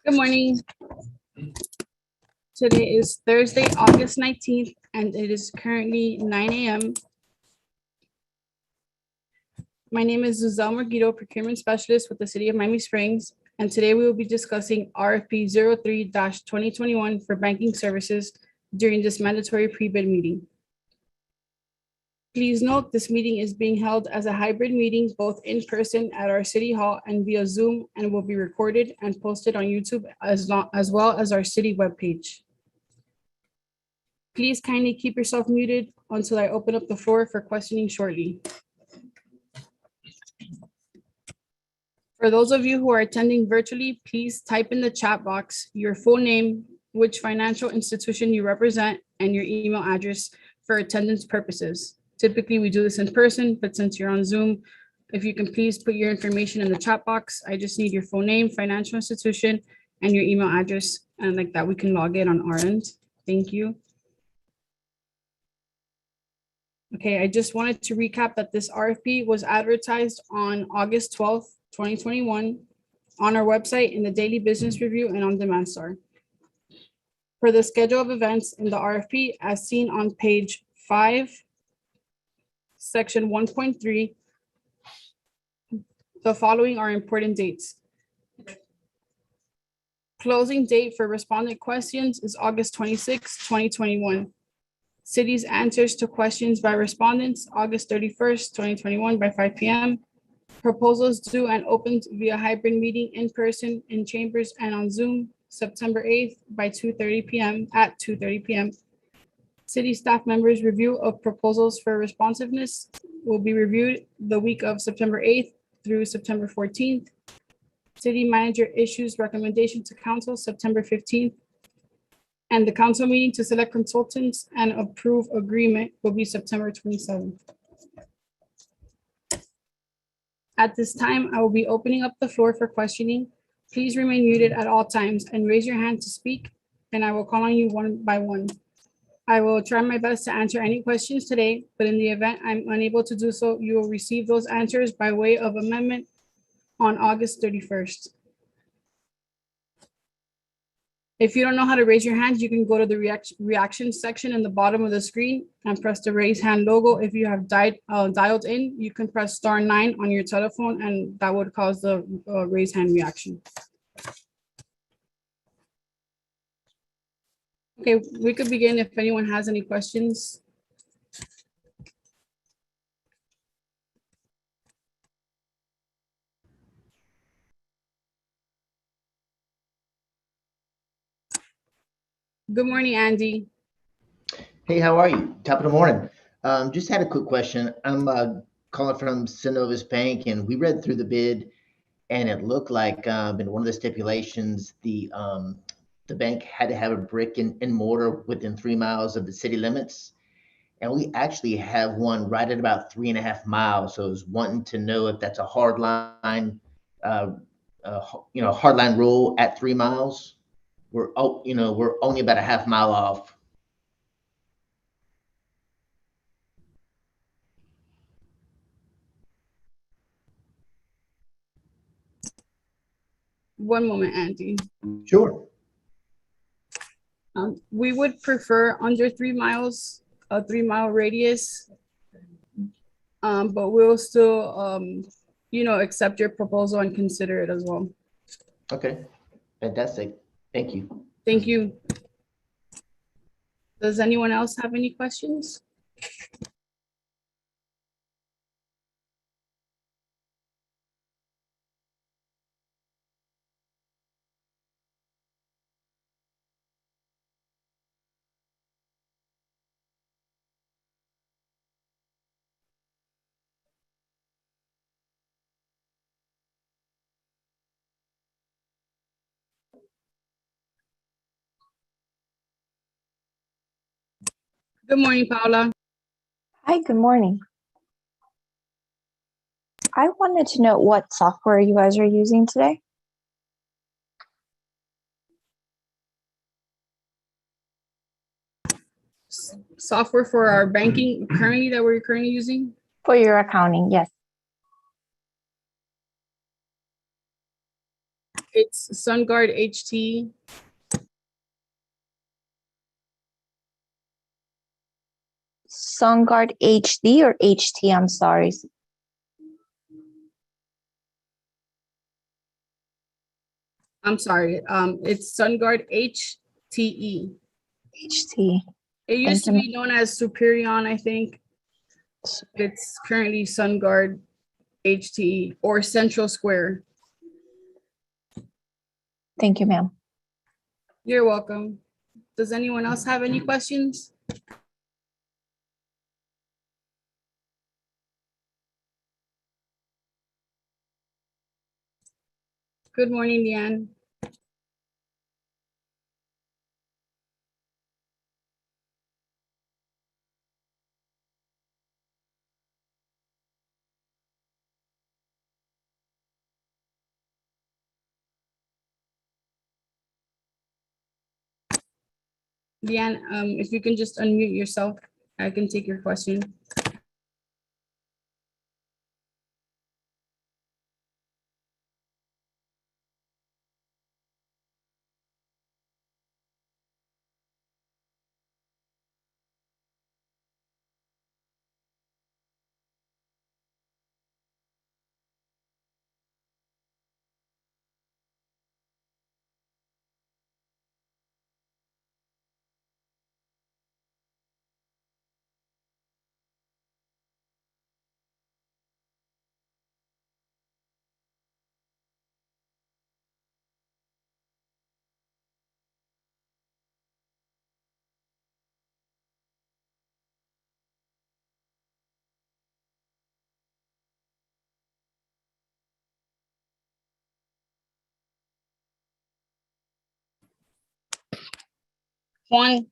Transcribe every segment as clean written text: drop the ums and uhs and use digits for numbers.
Good morning. Today is Thursday, August 19th, and it is currently 9 a.m. My name is Zuzelle Morguito, Procurement Specialist with the City of Miami Springs, and today we will be discussing RFP 03-2021 for banking services during this mandatory pre-bid meeting. Please note this meeting is being held as a hybrid meeting, both in person at our City Hall and via Zoom, and will be recorded and posted on YouTube as well as our city webpage. Please kindly keep yourself muted until I open up the floor for questioning shortly. For those of you who are attending virtually, please type in the chat box your full name, which financial institution you represent, and your email address for attendance purposes. Typically, we do this in person, but since you're on Zoom, if you can please put your information in the chat box. I just need your full name, financial institution, and your email address, and like that we can log in on our end. Thank you. Okay, I just wanted to recap that this RFP was advertised on August 12th, 2021 on our website, in the Daily Business Review, and on Demand Star. For the schedule of events in the RFP, as seen on page 5, section 1.3, the following are important dates. Closing date for respondent questions is August 26, 2021. City's answers to questions by respondents, August 31st, 2021 by 5 p.m. Proposals due and opened via hybrid meeting in person in chambers and on Zoom, September 8th by 2:30 p.m. at 2:30 p.m. City staff members' review of proposals for responsiveness will be reviewed the week of September 8th through September 14th. City manager issues recommendation to council September 15th. And the council meeting to select consultants and approve agreement will be September 27th. At this time, I will be opening up the floor for questioning. Please remain muted at all times and raise your hand to speak, and I will call on you one by one. I will try my best to answer any questions today, but in the event I'm unable to do so, you will receive those answers by way of amendment on August 31st. If you don't know how to raise your hand, you can go to the reaction section in the bottom of the screen and press the raise hand logo. If you have dialed in, you can press *9 on your telephone, and that would cause the raise hand reaction. Okay, we could begin if anyone has any questions. Good morning, Andy. Hey, how are you? Top of the morning. Just had a quick question. I'm calling from Synovus Bank, and we read through the bid, and it looked like in one of the stipulations, the bank had to have a brick and mortar within 3 miles of the city limits. And we actually have one right at about 3.5 miles. So I was wanting to know if that's a hard line, hard line rule at 3 miles. We're only about a half mile off. One moment, Andy. Sure. We would prefer under 3 miles, a 3-mile radius, but we'll still, accept your proposal and consider it as well. Okay, fantastic. Thank you. Thank you. Does anyone else have any questions? Good morning, Paula. Hi, good morning. I wanted to know what software you guys are using today. Software for our banking that we're currently using? For your accounting, yes. It's SunGuard HT. SunGuard HD or HT? I'm sorry. I'm sorry. It's SunGuard HTE. HT. It used to Thank you. be known as Superion, I think. It's currently SunGuard HTE or Central Square. Thank you, ma'am. You're welcome. Does anyone else have any questions? Good morning, Leanne. Leanne, if you can just unmute yourself, I can take your question. Juan.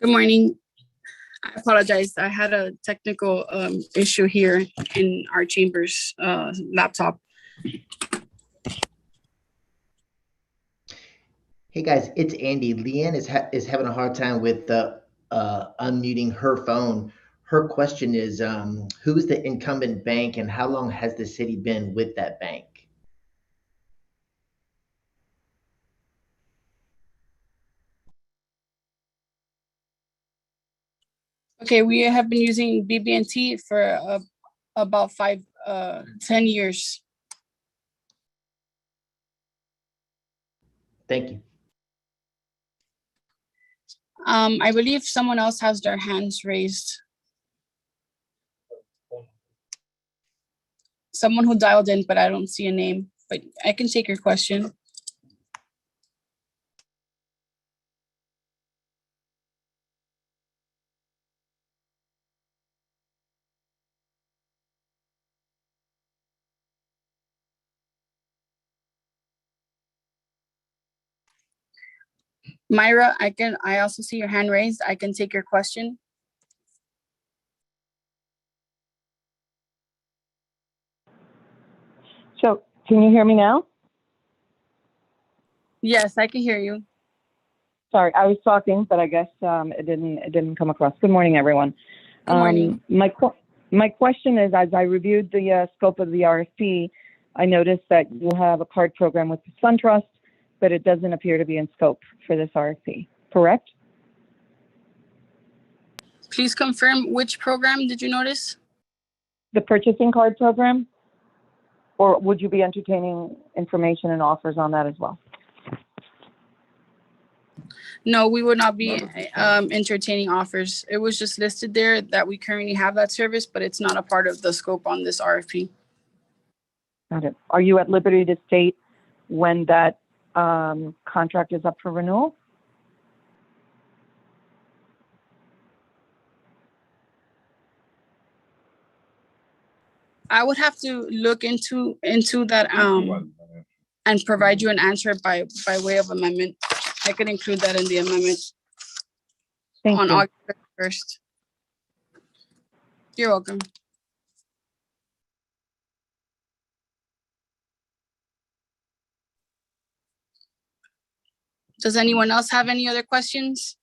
Good morning. I apologize. I had a technical issue here in our chamber's laptop. Hey guys, it's Andy. Leanne is having a hard time with unmuting her phone. Her question is, who is the incumbent bank and how long has the city been with that bank? Okay, we have been using BB&T for about 10 years. Thank you. I believe someone else has their hands raised. Someone who dialed in, but I don't see a name, but I can take your question. Myra, I also see your hand raised. I can take your question. So can you hear me now? Yes, I can hear you. Sorry, I was talking, but I guess it didn't come across. Good morning, everyone. Good morning. My question is, as I reviewed the scope of the RFP, I noticed that you have a card program with the SunTrust, but it doesn't appear to be in scope for this RFP, correct? Please confirm which program did you notice? The purchasing card program? Or would you be entertaining information and offers on that as well? No, we would not be Not at this time. entertaining offers. It was just listed there that we currently have that service, but it's not a part of the scope on this RFP. Got it. Are you at liberty to state when that contract is up for renewal? I would have to look into that and provide you an answer by way of amendment. I could include that in the amendment Thank on you. August 1st. You're welcome. Does anyone else have any other questions?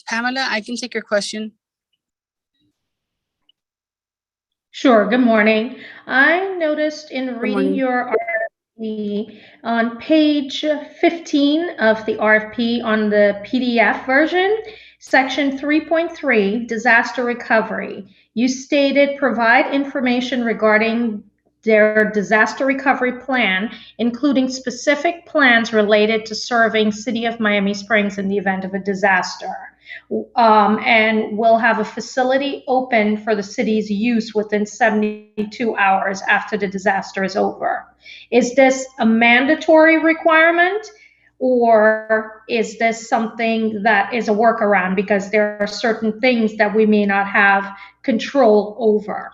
Pamela, I can take your question. Sure, good morning. I noticed in reading morning. your RFP on page 15 of the RFP on the PDF version, section 3.3, disaster recovery, you stated provide information regarding their disaster recovery plan, including specific plans related to serving City of Miami Springs in the event of a disaster. And will have a facility open for the city's use within 72 hours after the disaster is over. Is this a mandatory requirement, or is this something that is a workaround because there are certain things that we may not have control over?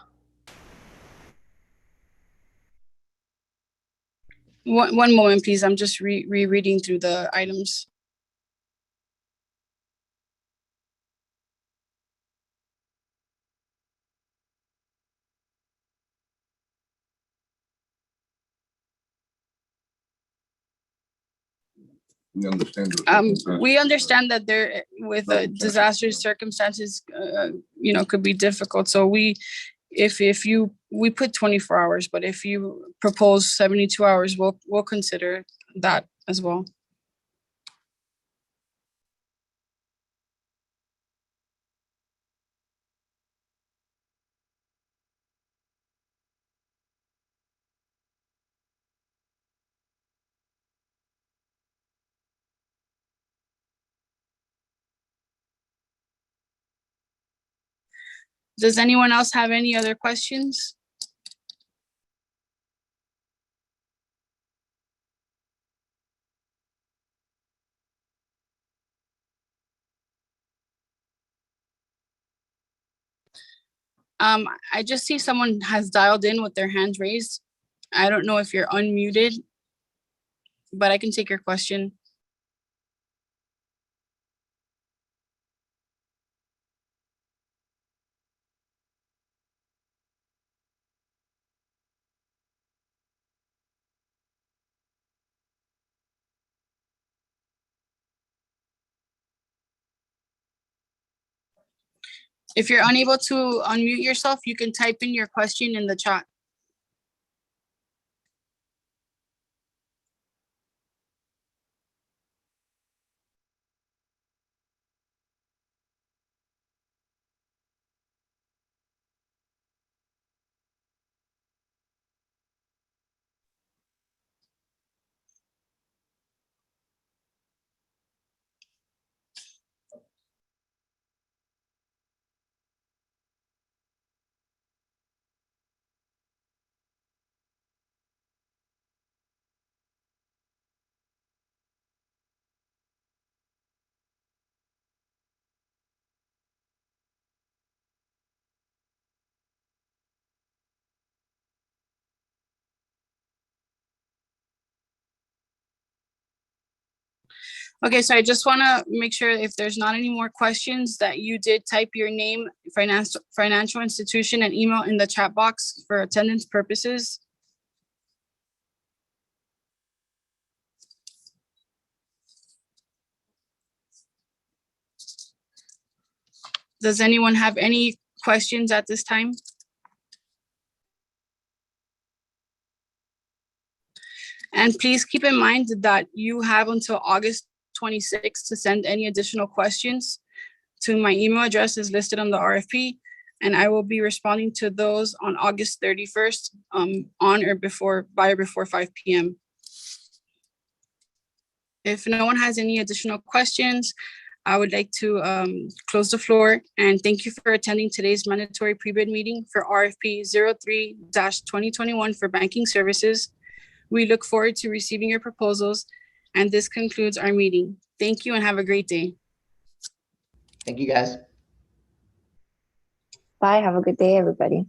One moment, please. I'm just rereading through the items. We understand. the circumstances. We understand that there, with disaster circumstances, could be difficult. So we put 24 hours, but if you propose 72 hours, we'll consider that as well. Does anyone else have any other questions? I just see someone has dialed in with their hands raised. I don't know if you're unmuted, but I can take your question. If you're unable to unmute yourself, you can type in your question in the chat. Okay, so I just want to make sure if there's not any more questions that you did type your name, financial institution, and email in the chat box for attendance purposes. Does anyone have any questions at this time? And please keep in mind that you have until August 26th to send any additional questions to my email address as listed on the RFP. and I will be responding to those on August 31st, on or before, by or before 5 p.m. If no one has any additional questions, I would like to close the floor and thank you for attending today's mandatory pre-bid meeting for RFP 03-2021 for banking services. We look forward to receiving your proposals, and this concludes our meeting. Thank you and have a great day. Thank you, guys. Bye. Have a good day, everybody.